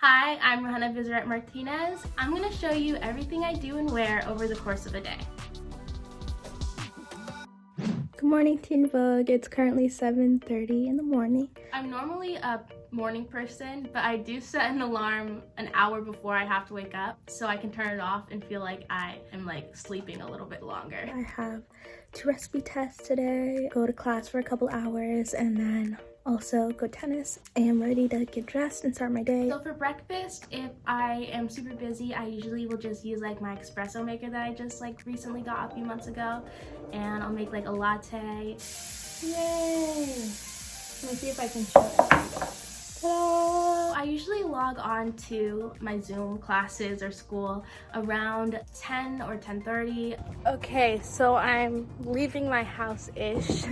Hi, I'm Rahnna Bisseret Martinez. I'm going to show you everything I do and wear over the course of a day. Good morning, Teen Vogue. It's currently 7:30 in the morning. I'm normally a morning person, but I do set an alarm an hour before I have to wake up so I can turn it off and feel like I am sleeping a little bit longer. I have 2 recipe tests today, go to class for a couple hours, and then also go tennis. I am ready to get dressed and start my day. So for breakfast, if I am super busy, I usually will just use my espresso maker that I just recently got a few months ago, and I'll make a latte. Yay! Let me see if I can show it. Ta-da! I usually log on to my Zoom classes or school around 10 or 10:30. Okay, so I'm leaving my house-ish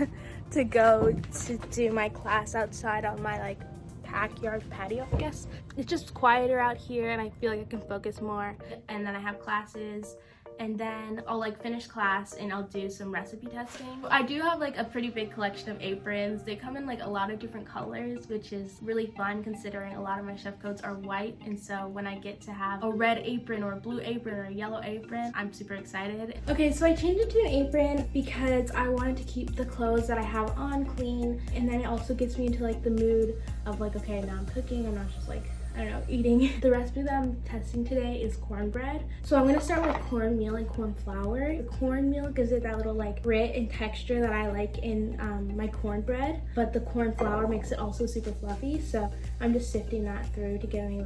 to go to do my class outside on my backyard patio, I guess. It's just quieter out here and I feel like I can focus more. And then I have classes, and then I'll finish class and I'll do some recipe testing. I do have a pretty big collection of aprons. They come in a lot of different colors, which is really fun considering a lot of my chef coats are white, and so when I get to have a red apron or a blue apron or a yellow apron, I'm super excited. Okay, so I changed it to an apron because I wanted to keep the clothes that I have on clean, and then it also gets me into the mood of okay, now I'm cooking, I'm not just I don't know, eating. The recipe that I'm testing today is cornbread. So I'm gonna start with cornmeal and corn flour. The cornmeal gives it that little grit and texture that I like in my cornbread, but the corn flour makes it also super fluffy. So I'm just sifting that through to get any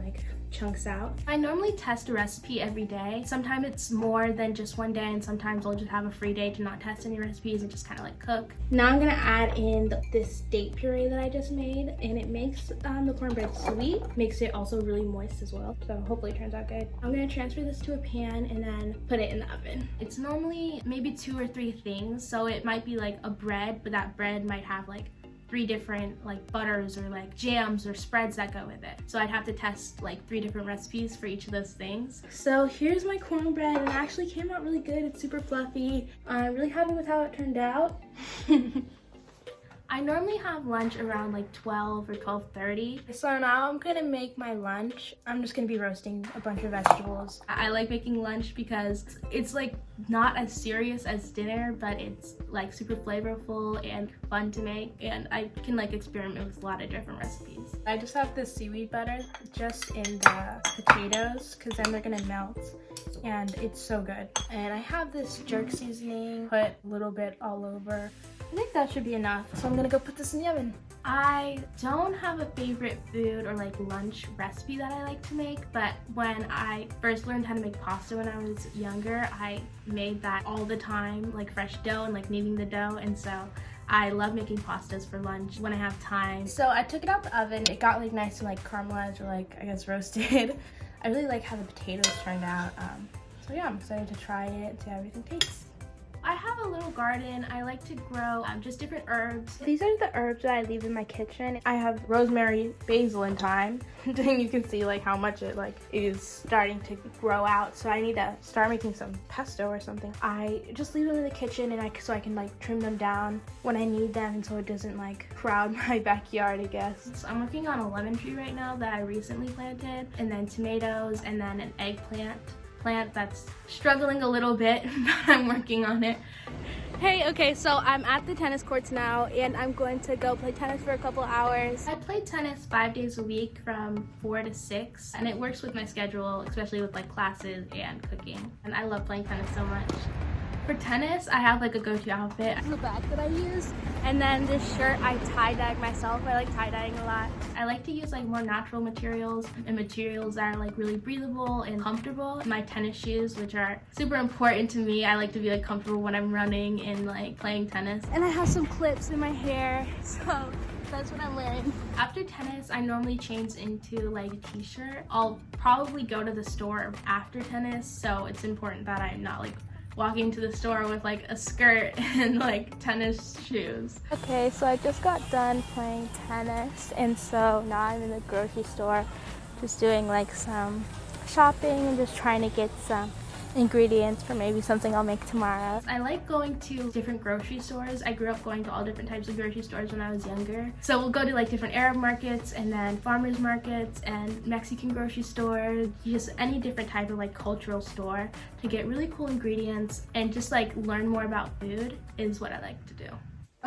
chunks out. I normally test a recipe every day. Sometimes it's more than just one day, and sometimes I'll just have a free day to not test any recipes and just kind of cook. Now I'm gonna add in this date puree that I just made, and it makes the cornbread sweet, makes it also really moist as well, so hopefully it turns out good. I'm gonna transfer this to a pan and then put it in the oven. It's normally maybe 2 or 3 things, so it might be a bread, but that bread might have 3 different butters or jams or spreads that go with it. So I'd have to test 3 different recipes for each of those things. So here's my cornbread, and it actually came out really good. It's super fluffy. I'm really happy with how it turned out. I normally have lunch around 12 or 12:30. So now I'm gonna make my lunch. I'm just gonna be roasting a bunch of vegetables. I like making lunch because it's not as serious as dinner, but it's super flavorful and fun to make, and I can experiment with a lot of different recipes. I just have this seaweed butter just in the potatoes because then they're gonna melt, and it's so good. And I have this jerk seasoning, put a little bit all over. I think that should be enough. So I'm gonna go put this in the oven. I don't have a favorite food or lunch recipe that I like to make, but when I first learned how to make pasta when I was younger, I made that all the time, fresh dough and kneading the dough, and so I love making pastas for lunch when I have time. So I took it out the oven. It got nice and caramelized or I guess roasted. I really like how the potatoes turned out. So yeah, I'm excited to try it, see how everything tastes. I have a little garden. I like to grow just different herbs. These are the herbs that I leave in my kitchen. I have rosemary, basil, and thyme. And you can see how much it is starting to grow out. So I need to start making some pesto or something. I just leave them in the kitchen and so I can trim them down when I need them, and so it doesn't crowd my backyard, I guess. So I'm working on a lemon tree right now that I recently planted, and then tomatoes, and then an eggplant that's struggling a little bit, but I'm working on it. Hey, okay, so I'm at the tennis courts now, and I'm going to go play tennis for a couple hours. I play tennis 5 days a week from 4 to 6, and it works with my schedule, especially with classes and cooking. And I love playing tennis so much. For tennis, I have a go-to outfit. The bag that I use, and then this shirt I tie-dye myself. I like tie-dyeing a lot. I like to use more natural materials and materials that are really breathable and comfortable. My tennis shoes, which are super important to me, I like to be comfortable when I'm running and playing tennis. And I have some clips in my hair, so that's what I'm wearing. After tennis, I normally change into a t-shirt. I'll probably go to the store after tennis, so it's important that I'm not walking to the store with a skirt and tennis shoes. Okay, so I just got done playing tennis, and so now I'm in the grocery store just doing some shopping and just trying to get some ingredients for maybe something I'll make tomorrow. I like going to different grocery stores. I grew up going to all different types of grocery stores when I was younger. So we'll go to like different Arab markets and then farmers markets and Mexican grocery stores, just any different type of like cultural store to get really cool ingredients and just like learn more about food is what I like to do.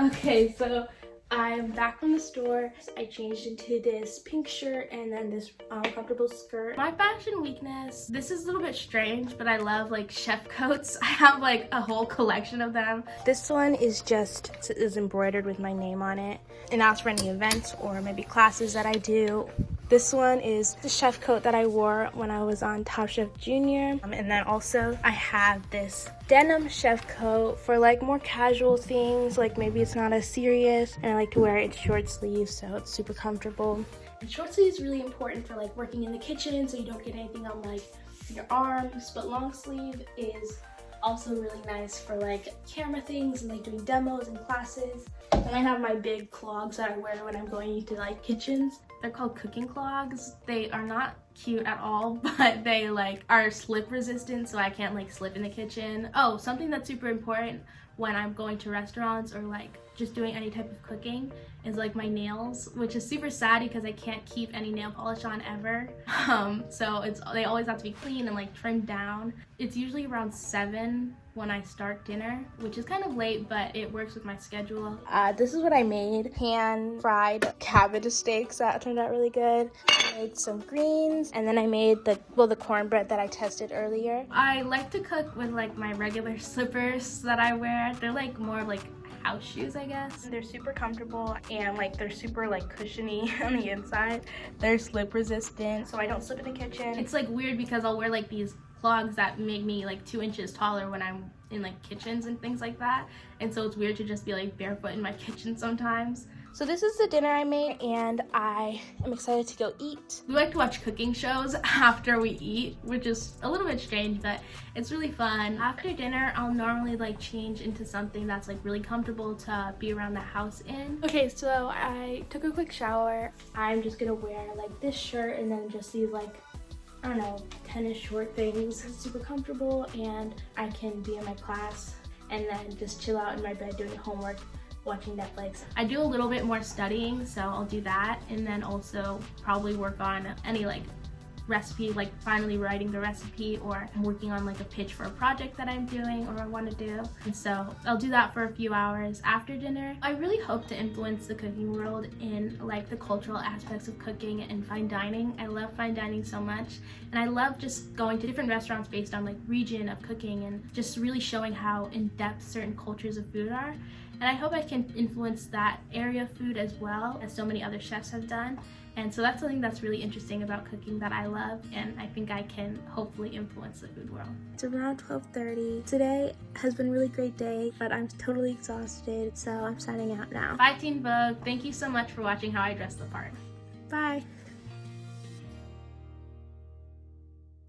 Okay, so I'm back from the store. I changed into this pink shirt and then this comfortable skirt. My fashion weakness, this is a little bit strange, but I love like chef coats. I have like a whole collection of them. This one is embroidered with my name on it, and that's for any events or maybe classes that I do. This one is the chef coat that I wore when I was on Top Chef Junior. And then also I have this denim chef coat for like more casual things, like maybe it's not as serious, and I like to wear it in short sleeves so it's super comfortable. And short sleeves is really important for like working in the kitchen so you don't get anything on like your arms, but long sleeve is also really nice for like camera things and like doing demos and classes. Then I have my big clogs that I wear when I'm going into like kitchens. They're called cooking clogs. They are not cute at all, but they like are slip resistant so I can't like slip in the kitchen. Oh, something that's super important when I'm going to restaurants or like just doing any type of cooking is like my nails, which is super sad because I can't keep any nail polish on ever. So they always have to be clean and like trimmed down. It's usually around 7 when I start dinner, which is kind of late, but it works with my schedule. This is what I made. Pan-fried cabbage steaks that turned out really good. I made some greens, and then I made the cornbread that I tested earlier. I like to cook with like my regular slippers that I wear. They're like more like house shoes, I guess. They're super comfortable and like they're super like cushiony on the inside. They're slip resistant, so I don't slip in the kitchen. It's like weird because I'll wear like these clogs that make me like 2 inches taller when I'm in like kitchens and things like that, and so it's weird to just be like barefoot in my kitchen sometimes. So this is the dinner I made, and I am excited to go eat. We like to watch cooking shows after we eat, which is a little bit strange, but it's really fun. After dinner, I'll normally like change into something that's like really comfortable to be around the house in. Okay, so I took a quick shower. I'm just gonna wear like this shirt and then just these like, I don't know, tennis short things. It's super comfortable and I can be in my class and then just chill out in my bed doing homework, watching Netflix. I do a little bit more studying, so I'll do that, and then also probably work on any like recipe, like finally writing the recipe, or I'm working on like a pitch for a project that I'm doing or I want to do. And so I'll do that for a few hours after dinner. I really hope to influence the cooking world in like the cultural aspects of cooking and fine dining. I love fine dining so much, and I love just going to different restaurants based on like region of cooking and just really showing how in-depth certain cultures of food are. And I hope I can influence that area of food as well, as so many other chefs have done. And so that's something that's really interesting about cooking that I love, and I think I can hopefully influence the food world. It's around 12:30. Today has been a really great day, but I'm totally exhausted, so I'm signing out now. Bye, Teen Vogue. Thank you so much for watching how I dress the part. Bye.